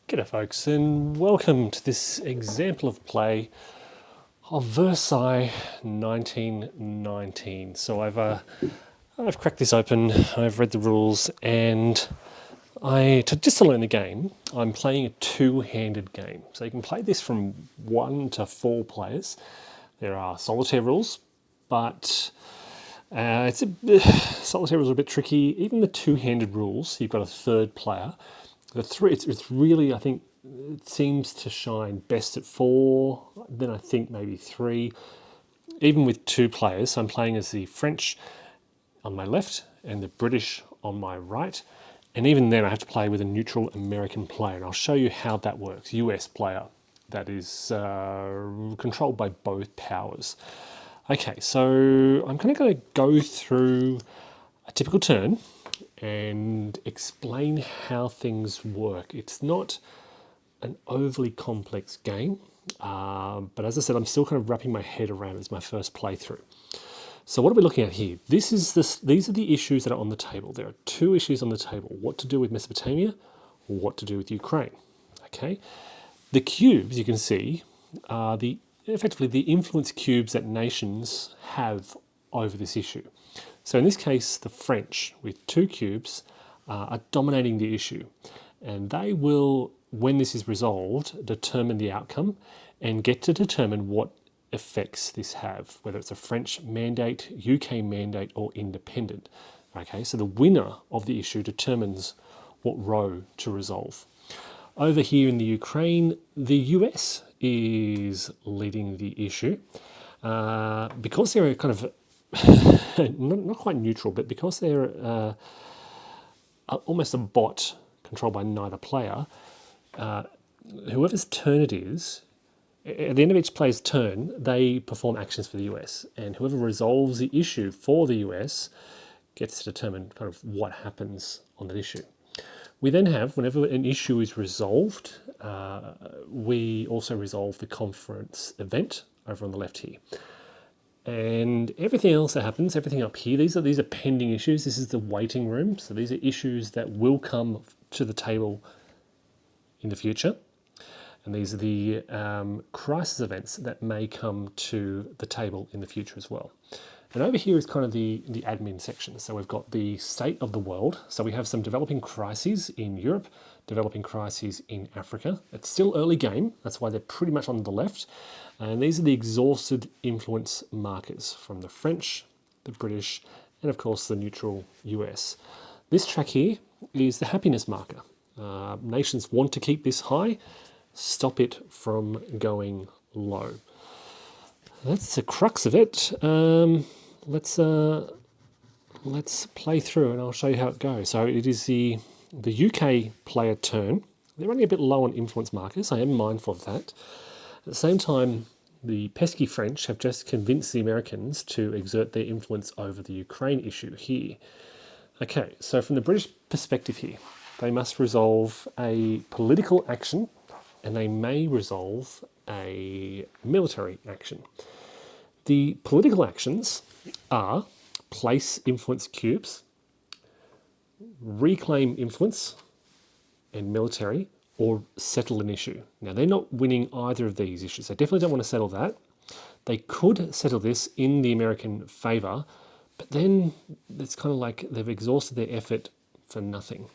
G'day folks, and welcome to this example of play of Versailles 1919. So I've cracked this open, I've read the rules, and just to learn the game, I'm playing a two-handed game. So you can play this from 1 to 4 players. There are solitaire rules, but solitaire rules are a bit tricky. Even the two-handed rules, you've got a third player. The three, it's really, I think, it seems to shine best at 4, then I think maybe 3. Even with 2 players, so I'm playing as the French on my left and the British on my right. And even then I have to play with a neutral American player. And I'll show you how that works. US player that is controlled by both powers. Okay, so I'm kind of going to go through a typical turn and explain how things work. It's not an overly complex game, but as I said, I'm still kind of wrapping my head around it as my first playthrough. So what are we looking at here? These are the issues that are on the table. There are 2 issues on the table: what to do with Mesopotamia, or what to do with Ukraine. Okay, the cubes you can see are effectively the influence cubes that nations have over this issue. So in this case, the French, with 2 cubes, are dominating the issue. And they will, when this is resolved, determine the outcome and get to determine what effects this have, whether it's a French mandate, UK mandate, or independent. Okay, so the winner of the issue determines what row to resolve. Over here in the Ukraine, the US is leading the issue. Because they're kind of not quite neutral, but because they're almost a bot controlled by neither player, whoever's turn it is, at the end of each player's turn, they perform actions for the US, and whoever resolves the issue for the US gets to determine kind of what happens on that issue. We then have, whenever an issue is resolved, we also resolve the conference event over on the left here. And everything else that happens, everything up here, these are pending issues. This is the waiting room. So these are issues that will come to the table in the future. And these are the crisis events that may come to the table in the future as well. And over here is kind of the admin section. So we've got the state of the world. So we have some developing crises in Europe, developing crises in Africa. It's still early game. That's why they're pretty much on the left. And these are the exhausted influence markers from the French, the British, and of course the neutral US. This track here is the happiness marker. Nations want to keep this high, stop it from going low. That's the crux of it. Let's play through and I'll show you how it goes. So it is the UK player turn. They're running a bit low on influence markers. I am mindful of that. At the same time, the pesky French have just convinced the Americans to exert their influence over the Ukraine issue here. Okay, so from the British perspective here, they must resolve a political action and they may resolve a military action. The political actions are place influence cubes, reclaim influence, and military, or settle an issue. Now, they're not winning either of these issues. They definitely don't want to settle that. They could settle this in the American favour, but then it's kind of like they've exhausted their effort for nothing.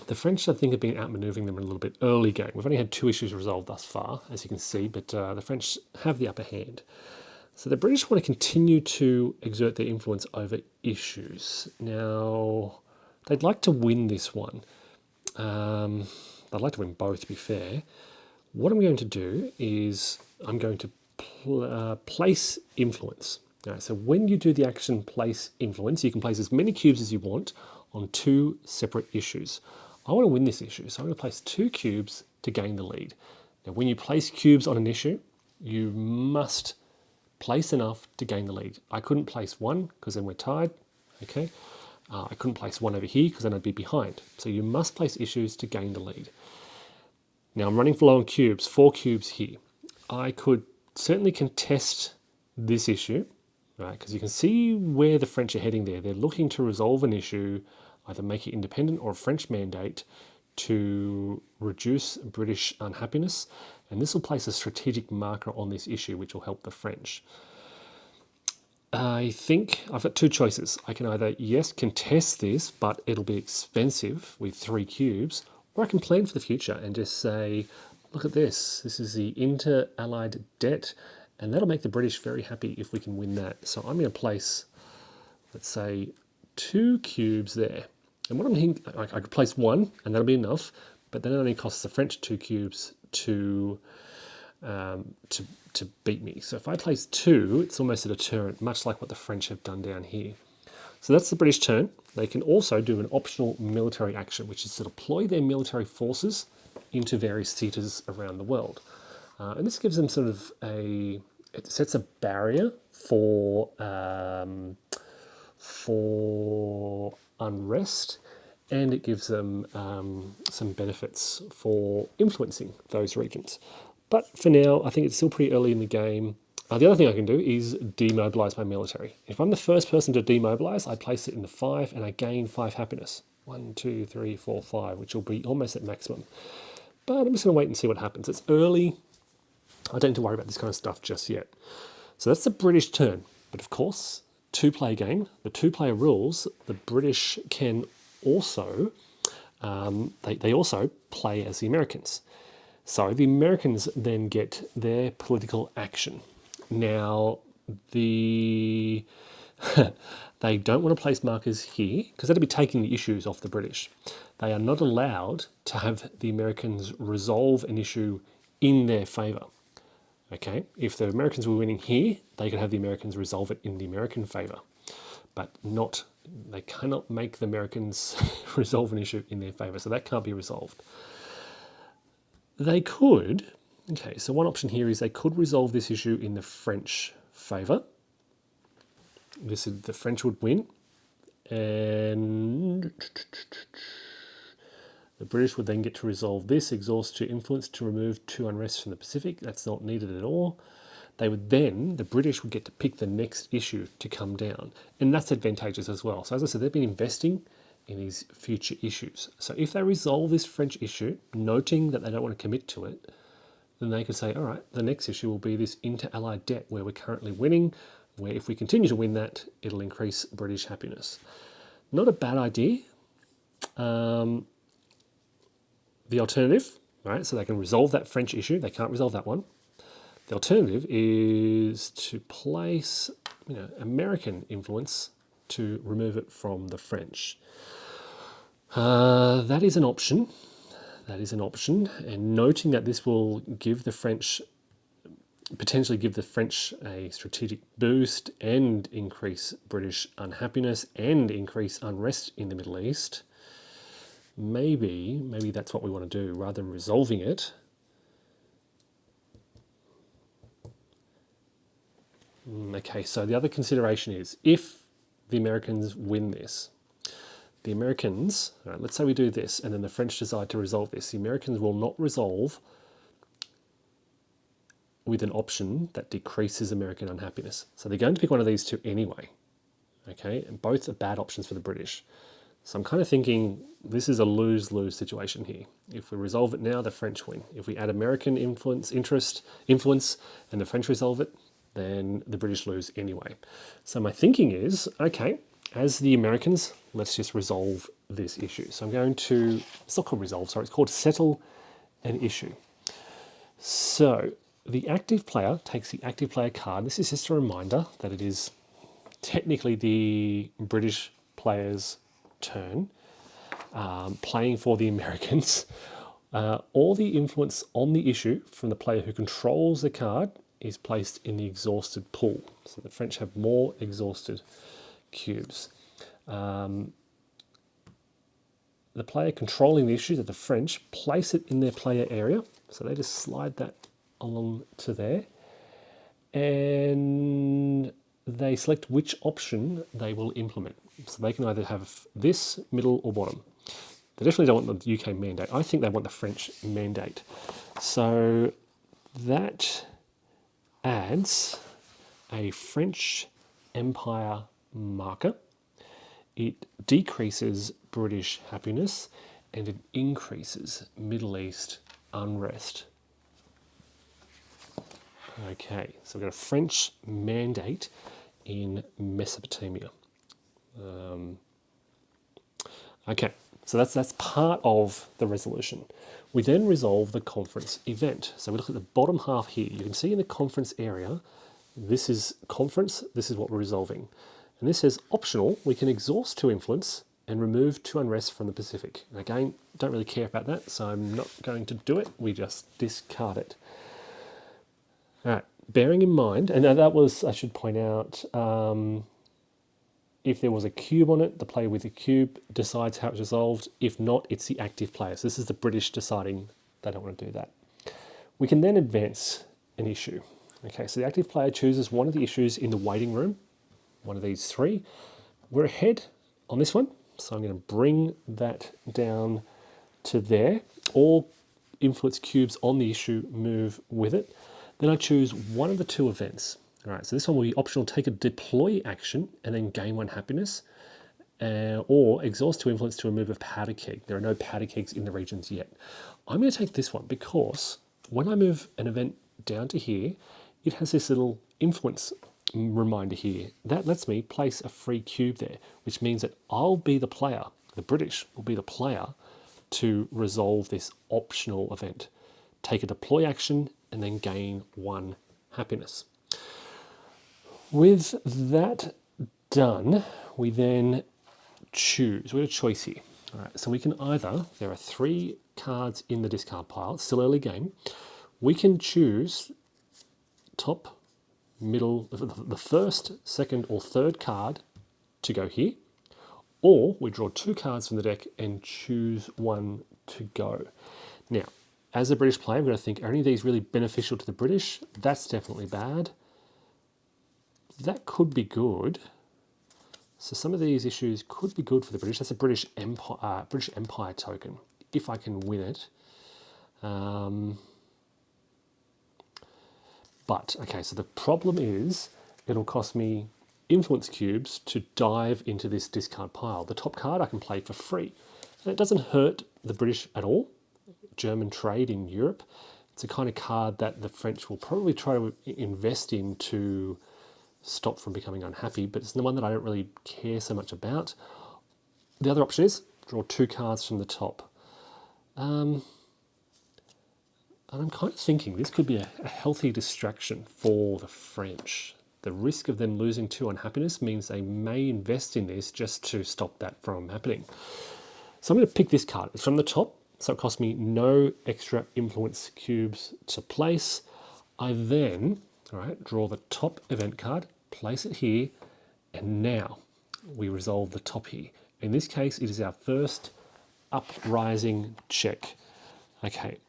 The French, I think, have been outmanoeuvring them a little bit early game. We've only had 2 issues resolved thus far, as you can see, but the French have the upper hand. So the British want to continue to exert their influence over issues. Now, they'd like to win this one. I'd like to win both, to be fair. What I'm going to do is I'm going to place influence. All right, so when you do the action place influence, you can place as many cubes as you want on 2 separate issues. I want to win this issue, so I'm going to place 2 cubes to gain the lead. Now, when you place cubes on an issue, you must place enough to gain the lead. I couldn't place 1 because then we're tied. Okay. I couldn't place 1 over here because then I'd be behind. So you must place issues to gain the lead. Now I'm running for low on cubes, 4 cubes here. I could certainly contest this issue, right? Because you can see where the French are heading there. They're looking to resolve an issue, either make it independent or a French mandate to reduce British unhappiness, and this will place a strategic marker on this issue, which will help the French. I think I've got two choices. I can either, yes, contest this, but it'll be expensive with 3 cubes, or I can plan for the future and just say, look at this. This is the inter-allied debt, and that'll make the British very happy if we can win that. So I'm going to place, let's say, 2 cubes there. And what I'm thinking, I could place 1, and that'll be enough, but then it only costs the French 2 cubes to beat me. So if I place 2, it's almost a deterrent, much like what the French have done down here. So that's the British turn. They can also do an optional military action, which is to deploy their military forces into various theatres around the world. And this gives them sort of it sets a barrier for unrest, and it gives them some benefits for influencing those regions. But for now, I think it's still pretty early in the game. The other thing I can do is demobilise my military. If I'm the first person to demobilise, I place it in the 5 and I gain 5 happiness. 1, 2, 3, 4, 5, which will be almost at maximum. But I'm just going to wait and see what happens. It's early. I don't need to worry about this kind of stuff just yet. So that's the British turn. But of course, 2-player game, the 2-player rules, the British can also, they also play as the Americans. So the Americans then get their political action. Now, they don't want to place markers here because that'd be taking the issues off the British. They are not allowed to have the Americans resolve an issue in their favour. Okay, if the Americans were winning here, they could have the Americans resolve it in the American favour, but not. They cannot make the Americans resolve an issue in their favour, so that can't be resolved. They could, okay, so one option here is they could resolve this issue in the French favour. This is, the French would win, and the British would then get to resolve this, exhaust 2 influence to remove 2 unrest from the Pacific. That's not needed at all. They would then, the British would get to pick the next issue to come down, and that's advantageous as well. So as I said, they've been investing in these future issues. So if they resolve this French issue, noting that they don't want to commit to it, then they could say, all right, the next issue will be this inter-allied debt where we're currently winning, where if we continue to win that, it'll increase British happiness. Not a bad idea. The alternative, right, so they can resolve that French issue. They can't resolve that one. The alternative is to place, American influence to remove it from the French. That is an option. That is an option. And noting that this will give the French, potentially give the French a strategic boost and increase British unhappiness and increase unrest in the Middle East, maybe that's what we want to do rather than resolving it. Okay, so the other consideration is if the Americans win this, the Americans, all right, let's say we do this and then the French decide to resolve this, the Americans will not resolve with an option that decreases American unhappiness. So they're going to pick one of these two anyway, okay? And both are bad options for the British. So I'm kind of thinking this is a lose-lose situation here. If we resolve it now, the French win. If we add American influence, and the French resolve it, then the British lose anyway. So my thinking is, okay, as the Americans, let's just resolve this issue. So I'm going to, it's not called resolve, sorry, it's called settle an issue. So the active player takes the active player card. This is just a reminder that it is technically the British player's turn, playing for the Americans. All the influence on the issue from the player who controls the card is placed in the exhausted pool. So the French have more exhausted cubes. The player controlling the issue, that the French place it in their player area. So they just slide that along to there. And they select which option they will implement. So they can either have this, middle, or bottom. They definitely don't want the UK mandate. I think they want the French mandate. So that adds a French Empire marker. It decreases British happiness, and it increases Middle East unrest. Okay, so we've got a French mandate in Mesopotamia. Okay, so that's part of the resolution. We then resolve the conference event. So we look at the bottom half here. You can see in the conference area, this is conference, this is what we're resolving. And this says optional, we can exhaust to influence and remove to unrest from the Pacific. And again, don't really care about that, so I'm not going to do it. We just discard it. All right, bearing in mind, and that was, I should point out, if there was a cube on it, the player with the cube decides how it's resolved. If not, it's the active player. So this is the British deciding they don't want to do that. We can then advance an issue. Okay, so the active player chooses one of the issues in the waiting room, one of these three. We're ahead on this one, so I'm going to bring that down to there. All influence cubes on the issue move with it. Then I choose one of the two events. All right, so this one will be optional, take a deploy action and then gain 1 happiness, or exhaust to influence to remove a powder keg. There are no powder kegs in the regions yet. I'm going to take this one because when I move an event down to here, it has this little influence reminder here. That lets me place a free cube there, which means that I'll be the player, the British will be the player to resolve this optional event. Take a deploy action and then gain 1 happiness. With that done, we then choose. We have a choice here. All right, so we can either, there are 3 cards in the discard pile, it's still early game. We can choose top, middle, the first, second, or third card to go here, or we draw 2 cards from the deck and choose one to go. Now, as a British player, I'm going to think, are any of these really beneficial to the British? That's definitely bad. That could be good. So some of these issues could be good for the British. That's a British Empire token, if I can win it. But, okay, so the problem is it'll cost me influence cubes to dive into this discard pile. The top card I can play for free. And it doesn't hurt the British at all. German trade in Europe. It's a kind of card that the French will probably try to invest in to stop from becoming unhappy, but it's the one that I don't really care so much about. The other option is draw 2 cards from the top. And I'm kind of thinking this could be a healthy distraction for the French. The risk of them losing 2 unhappiness means they may invest in this just to stop that from happening. So I'm going to pick this card. It's from the top, so it costs me no extra influence cubes to place. I then, all right, draw the top event card, place it here, and now we resolve the top here. In this case, it is our first uprising check. Okay,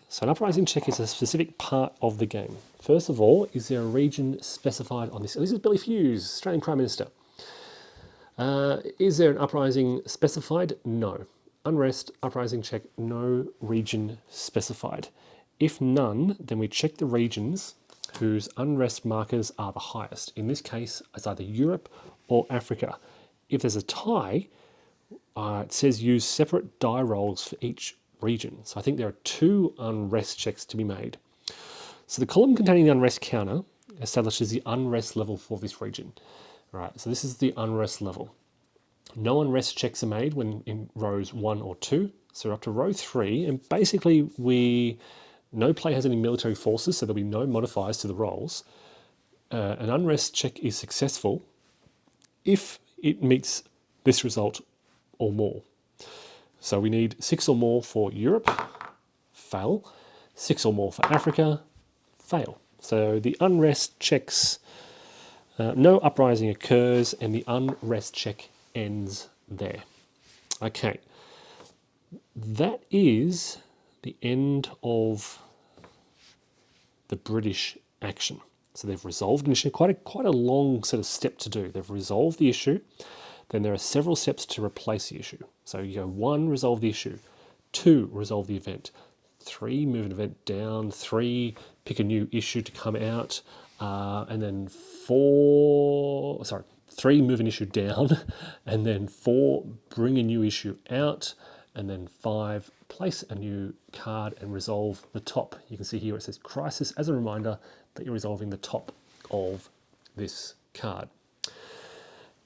so an uprising check is a specific part of the game. First of all, is there a region specified on this? This is Billy Hughes, Australian Prime Minister. Is there an uprising specified? No. Unrest, uprising check, no region specified. If none, then we check the regions whose unrest markers are the highest. In this case, it's either Europe or Africa. If there's a tie, it says use separate die rolls for each region. So I think there are 2 unrest checks to be made. So the column containing the unrest counter establishes the unrest level for this region. All right, so this is the unrest level. No unrest checks are made when in rows 1 or 2. So we're up to row 3, and basically no player has any military forces, so there'll be no modifiers to the rolls. An unrest check is successful if it meets this result or more. So we need 6 or more for Europe, fail. 6 or more for Africa, fail. So the unrest checks, no uprising occurs, and the unrest check ends there. Okay, that is the end of the British action. So they've resolved an issue, quite a long sort of step to do. They've resolved the issue, then there are several steps to replace the issue. So you go 1, resolve the issue, 2, resolve the event, 3, move an event down, 3, pick a new issue to come out, and then 3, move an issue down, and then 4, bring a new issue out, And then 5, place a new card and resolve the top. You can see here it says crisis as a reminder that you're resolving the top of this card.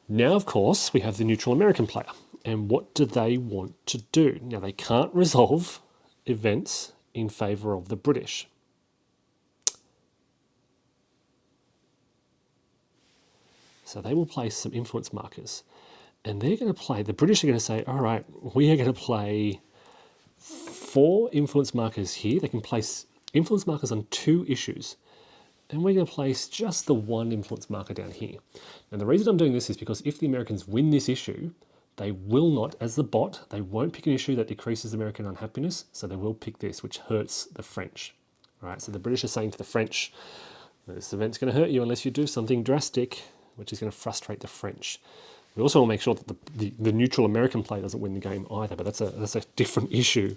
Now, of course, we have the neutral American player. And what do they want to do? Now, they can't resolve events in favour of the British. So they will place some influence markers. And they're going to play, the British are going to say, all right, we are going to play 4 influence markers here. They can place influence markers on 2 issues. And we're going to place just the 1 influence marker down here. And the reason I'm doing this is because if the Americans win this issue, they will not, as the bot, they won't pick an issue that decreases American unhappiness. So they will pick this, which hurts the French. All right, so the British are saying to the French, this event's going to hurt you unless you do something drastic, which is going to frustrate the French. We also want to make sure that the neutral American player doesn't win the game either, but that's a different issue.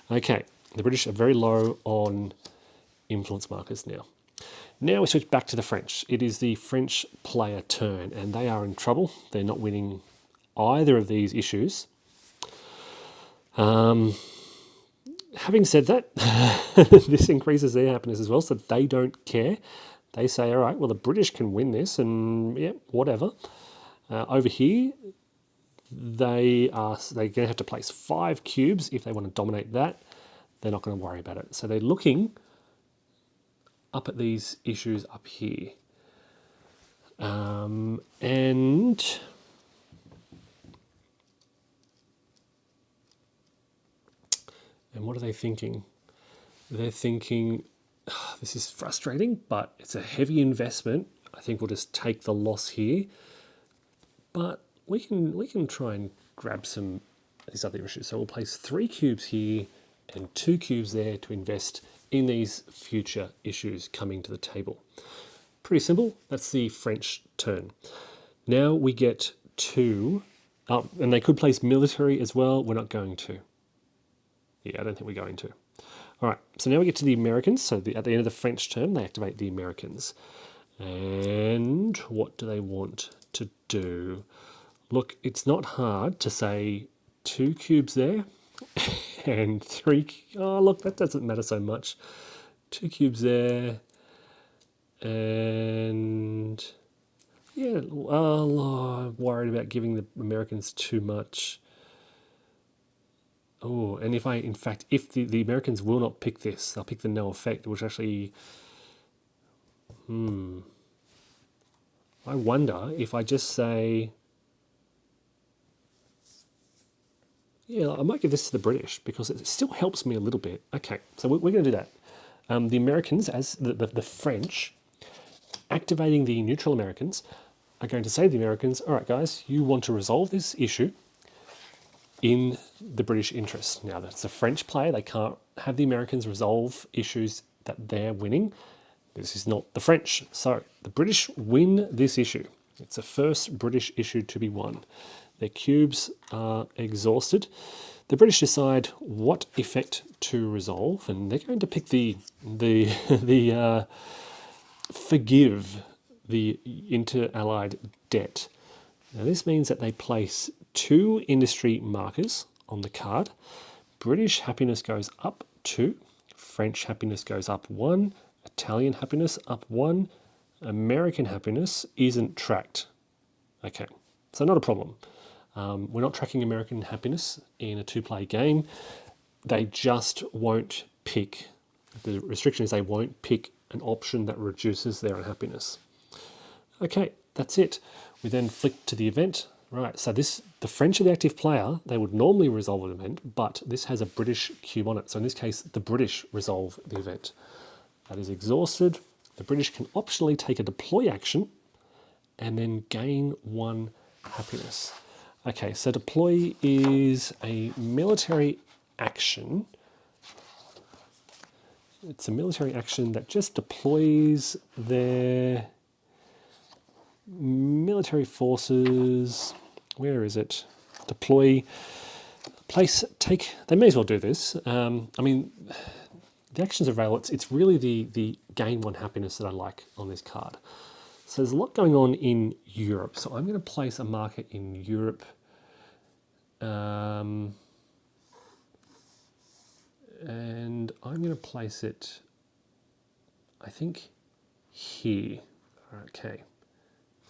Okay, the British are very low on influence markers now. Now we switch back to the French. It is the French player turn, and they are in trouble. They're not winning either of these issues. Having said that, this increases their happiness as well, so they don't care. They say, all right, well, the British can win this, and yeah, whatever. Over here, they're going to have to place 5 cubes if they want to dominate that. They're not going to worry about it. So they're looking up at these issues up here. And what are they thinking? They're thinking, oh, this is frustrating, but it's a heavy investment. I think we'll just take the loss here. But we can try and grab some of these other issues. So we'll place 3 cubes here and 2 cubes there to invest in these future issues coming to the table. Pretty simple. That's the French turn. Now we get to, and they could place military as well. We're not going to. Yeah, I don't think we're going to. All right, so now we get to the Americans. So at the end of the French turn, they activate the Americans. And what do they want to do? Look, it's not hard to say 2 cubes there and 3. Oh, look, that doesn't matter so much. 2 cubes there, and yeah, I'm worried about giving the Americans too much. Oh, and if the Americans will not pick this, they'll pick the no effect, which actually, I wonder if I just say, yeah, I might give this to the British because it still helps me a little bit. Okay, so we're going to do that. The Americans, as the French, activating the neutral Americans, are going to say to the Americans, all right, guys, you want to resolve this issue in the British interest. Now, that's a French player. They can't have the Americans resolve issues that they're winning. This is not the French. So the British win this issue. It's the first British issue to be won. Their cubes are exhausted. The British decide what effect to resolve, and they're going to pick the forgive the inter-allied debt. Now this means that they place 2 industry markers on the card. British happiness goes up 2, French happiness goes up 1, Italian happiness up 1, American happiness isn't tracked. Okay, so not a problem. We're not tracking American happiness in a 2-play game. They just won't pick, the restriction is they won't pick an option that reduces their unhappiness. Okay, that's it. We then flick to the event. Right, so the French are the active player. They would normally resolve an event, but this has a British cube on it. So in this case, the British resolve the event. That is exhausted. The British can optionally take a deploy action and then gain 1 happiness. Okay, so deploy is a military action. It's a military action that just deploys their military forces. Where is it? Deploy, place, take. They may as well do this. I mean, the actions available. It's really the gain 1 happiness that I like on this card. So there's a lot going on in Europe. So I'm going to place a marker in Europe. I'm going to place it, I think, here. Okay.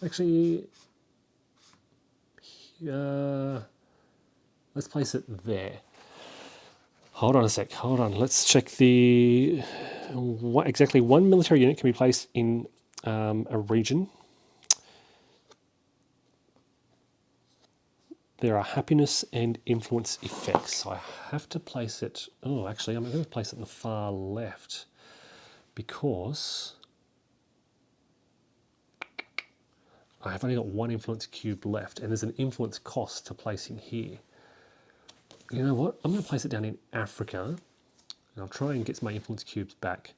Actually, let's place it there. Hold on a sec. Hold on. Let's check the... What, exactly one military unit can be placed in a region. There are happiness and influence effects. So I have to place it... Oh, actually, I'm going to place it in the far left because I have only got one influence cube left, and there's an influence cost to placing here. You know what? I'm going to place it down in Africa, and I'll try and get my influence cubes back.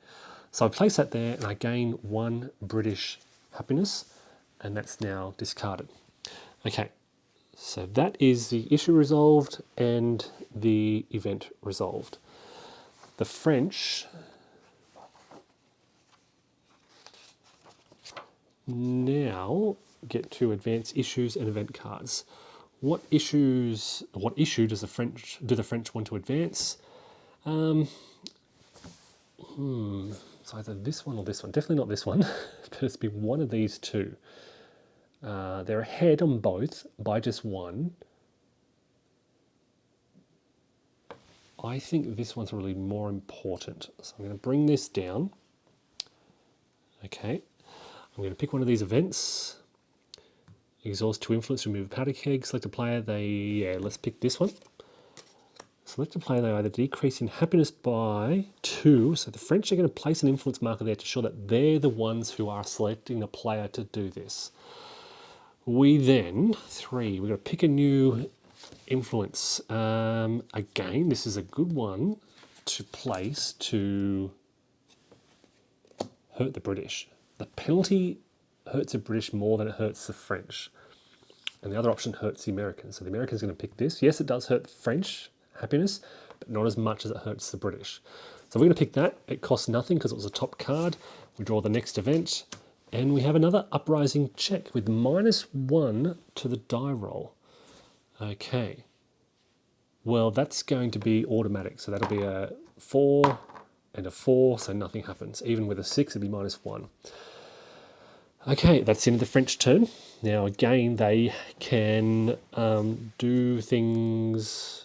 So I place that there, and I gain one British happiness, and that's now discarded. Okay, so that is the issue resolved and the event resolved. The French now get to advance issues and event cards. What issue do the French want to advance? It's either this one or this one. Definitely not this one, but it's been one of these two. They're ahead on both by just one. I think this one's really more important. So I'm going to bring this down. Okay. I'm going to pick one of these events. Exhaust to influence, remove a powder keg, select a player. Let's pick this one. Select a player, they either decrease in happiness by 2. So the French are going to place an influence marker there to show that they're the ones who are selecting the player to do this. We then, 3, we're going to pick a new influence. Again, this is a good one to place to hurt the British. The penalty hurts the British more than it hurts the French. And the other option hurts the Americans. So the Americans are going to pick this. Yes, it does hurt French happiness, but not as much as it hurts the British. So we're going to pick that. It costs nothing because it was a top card. We draw the next event. And we have another uprising check with -1 to the die roll. Okay. Well, that's going to be automatic. So that'll be a 4 and a 4, so nothing happens. Even with a 6, it'd be -1. Okay, that's the end of the French turn. Now, again, they can do things...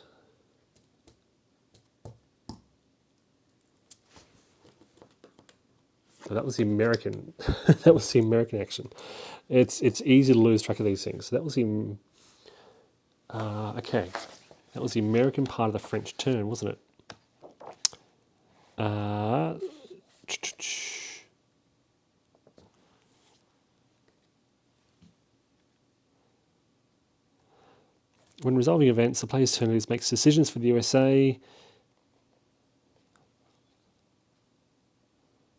So that was the American. That was the American action. It's easy to lose track of these things. So that was the okay. That was the American part of the French turn, wasn't it? When resolving events, the player's turn makes decisions for the USA.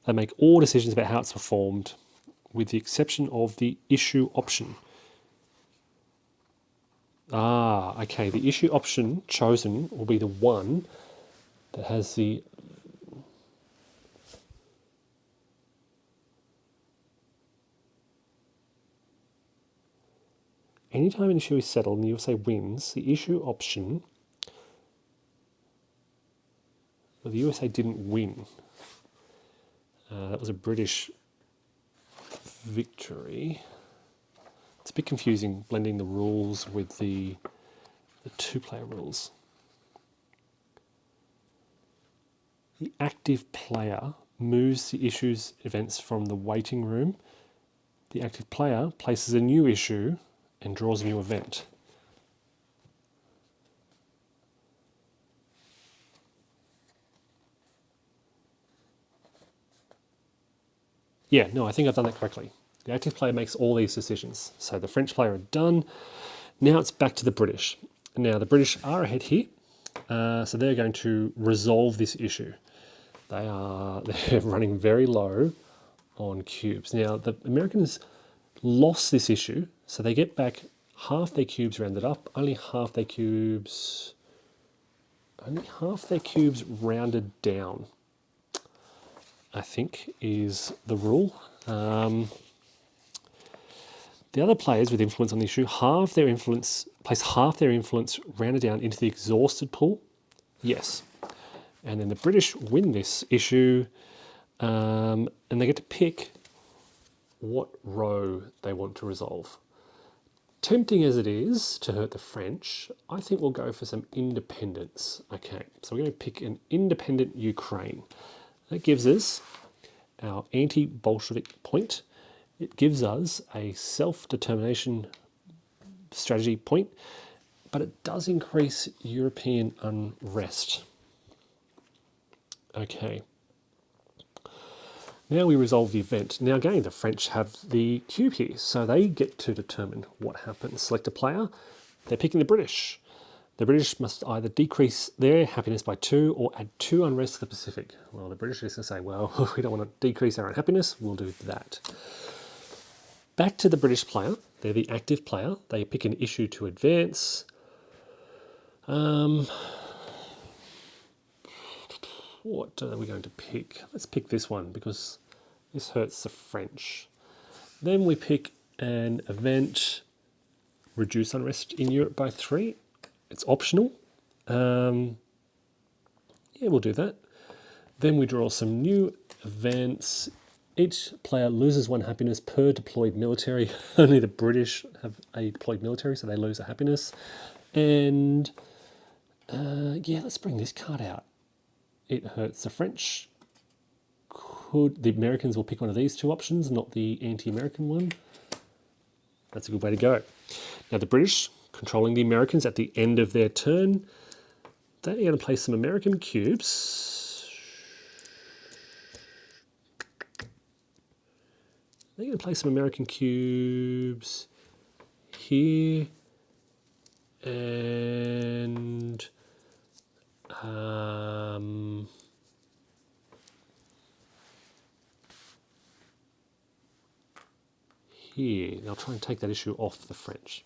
They make all decisions about how it's performed, with the exception of the issue option. Okay, the issue option chosen will be the one that has the... Anytime an issue is settled and the USA wins, the issue option... Well, the USA didn't win. That was a British victory. It's a bit confusing blending the rules with the two-player rules. The active player moves the issues events from the waiting room. The active player places a new issue and draws a new event. Yeah, no, I think I've done that correctly. The active player makes all these decisions. So the French player are done. Now it's back to the British. Now the British are ahead here. So they're going to resolve this issue. They're running very low on cubes. Now the Americans lost this issue, so they get back half their cubes rounded up, only half their cubes rounded down, I think, is the rule. The other players with influence on the issue place half their influence rounded down into the exhausted pool. Yes. And then the British win this issue, and they get to pick what row they want to resolve. Tempting as it is to hurt the French, I think we'll go for some independence. Okay, so we're going to pick an independent Ukraine. That gives us our anti-Bolshevik point. It gives us a self-determination strategy point, but it does increase European unrest. Okay. Now we resolve the event. Now again, the French have the cube here, so they get to determine what happens. Select a player. They're picking the British. The British must either decrease their happiness by 2 or add 2 unrest to the Pacific. Well, the British are just going to say, well, we don't want to decrease our unhappiness, we'll do that. Back to the British player. They're the active player. They pick an issue to advance. What are we going to pick? Let's pick this one because this hurts the French. Then we pick an event, reduce unrest in Europe by 3. It's optional. Yeah, we'll do that. Then we draw some new events. Each player loses 1 happiness per deployed military. Only the British have a deployed military, so they lose a happiness. And yeah, let's bring this card out. It hurts the French. The Americans will pick one of these 2 options, not the anti-American one. That's a good way to go. Now the British, controlling the Americans at the end of their turn, they're going to place some American cubes. They're going to place some American cubes here and here. They'll try and take that issue off the French.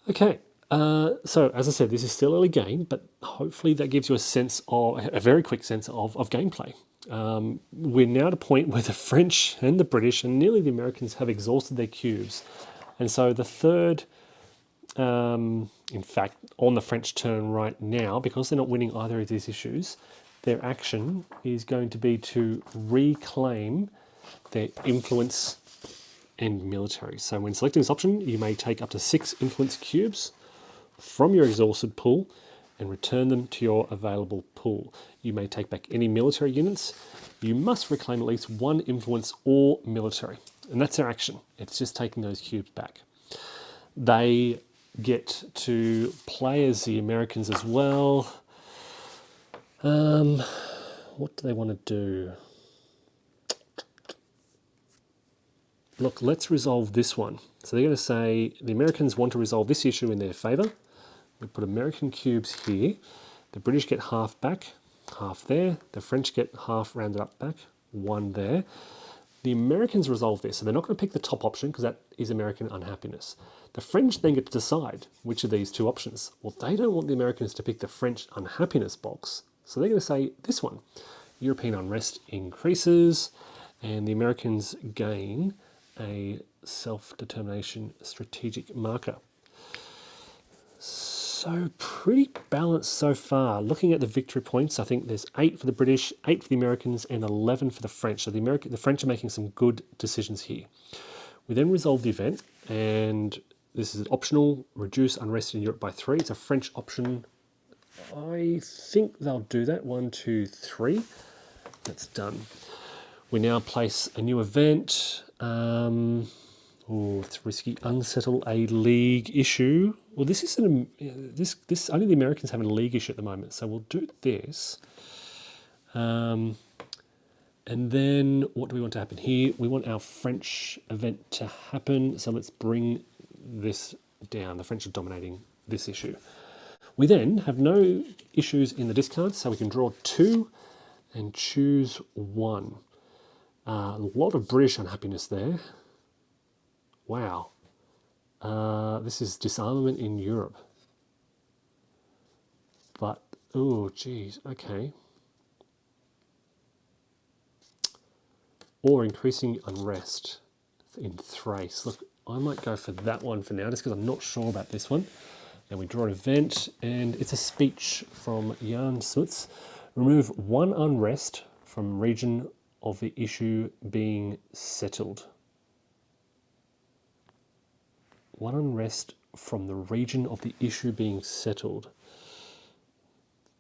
Okay, so as I said, this is still early game, but hopefully that gives you a very quick sense of gameplay. We're now at a point where the French and the British and nearly the Americans have exhausted their cubes. And so the third, in fact, on the French turn right now, because they're not winning either of these issues, their action is going to be to reclaim their influence and military. So when selecting this option, you may take up to 6 influence cubes from your exhausted pool and return them to your available pool. You may take back any military units. You must reclaim at least 1 influence or military. And that's their action. It's just taking those cubes back. They get to play as the Americans as well. What do they want to do? Look, let's resolve this one. So they're going to say the Americans want to resolve this issue in their favour. We put American cubes here. The British get half back, half there. The French get half rounded up back, 1 there. The Americans resolve this, so they're not going to pick the top option because that is American unhappiness. The French then get to decide which of these 2 options. Well, they don't want the Americans to pick the French unhappiness box, so they're going to say this one. European unrest increases, and the Americans gain a self-determination strategic marker. So pretty balanced so far. Looking at the victory points, I think there's 8 for the British, 8 for the Americans, and 11 for the French. So the French are making some good decisions here. We then resolve the event, and this is optional, reduce unrest in Europe by 3. It's a French option. I think they'll do that. 1, 2, 3. That's done. We now place a new event. It's risky. Unsettle a league issue. Well, this isn't this. Only the Americans have a league issue at the moment, so we'll do this. And then what do we want to happen here? We want our French event to happen. So let's bring this down. The French are dominating this issue. We then have no issues in the discard, so we can draw 2 and choose 1. A lot of British unhappiness there. Wow. This is disarmament in Europe. But, oh, geez, okay. Or increasing unrest in Thrace. Look, I might go for that one for now, just because I'm not sure about this one. And we draw an event, and it's a speech from Jan Smuts. Remove one unrest from region of the issue being settled. One unrest from the region of the issue being settled.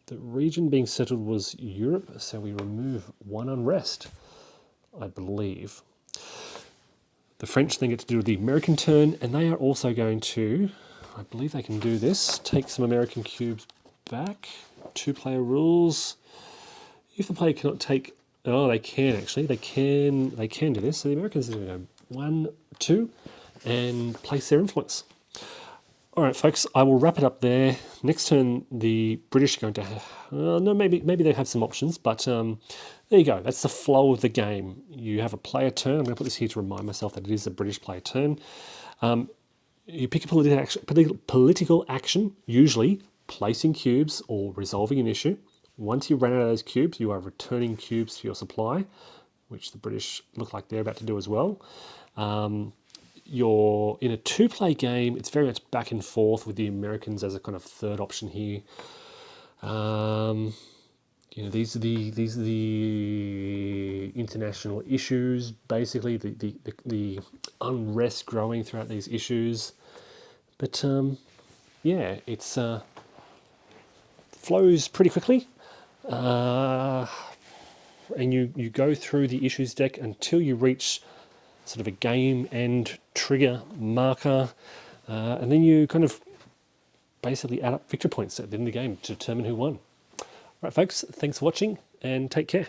The region being settled was Europe, so we remove one unrest, I believe. The French then get to do the American turn, and they are also going to, I believe they can do this, take some American cubes back. 2-player rules. If the player cannot take, oh, they can actually. They can do this. So the Americans are going to go 1, 2, and place their influence. All right, folks, I will wrap it up there. Next turn, the British are going to have, no, maybe they have some options, but there you go. That's the flow of the game. You have a player turn. I'm going to put this here to remind myself that it is a British player turn. You pick a political action, usually placing cubes or resolving an issue. Once you run out of those cubes, you are returning cubes to your supply, which the British look like they're about to do as well. You're in a 2-play game. It's very much back and forth with the Americans as a kind of third option here. These are the international issues. Basically, the unrest growing throughout these issues. But yeah, it's flows pretty quickly. And you go through the issues deck until you reach sort of a game end trigger marker, and then you kind of basically add up victory points at the end of the game to determine who won. All right, folks, thanks for watching and take care.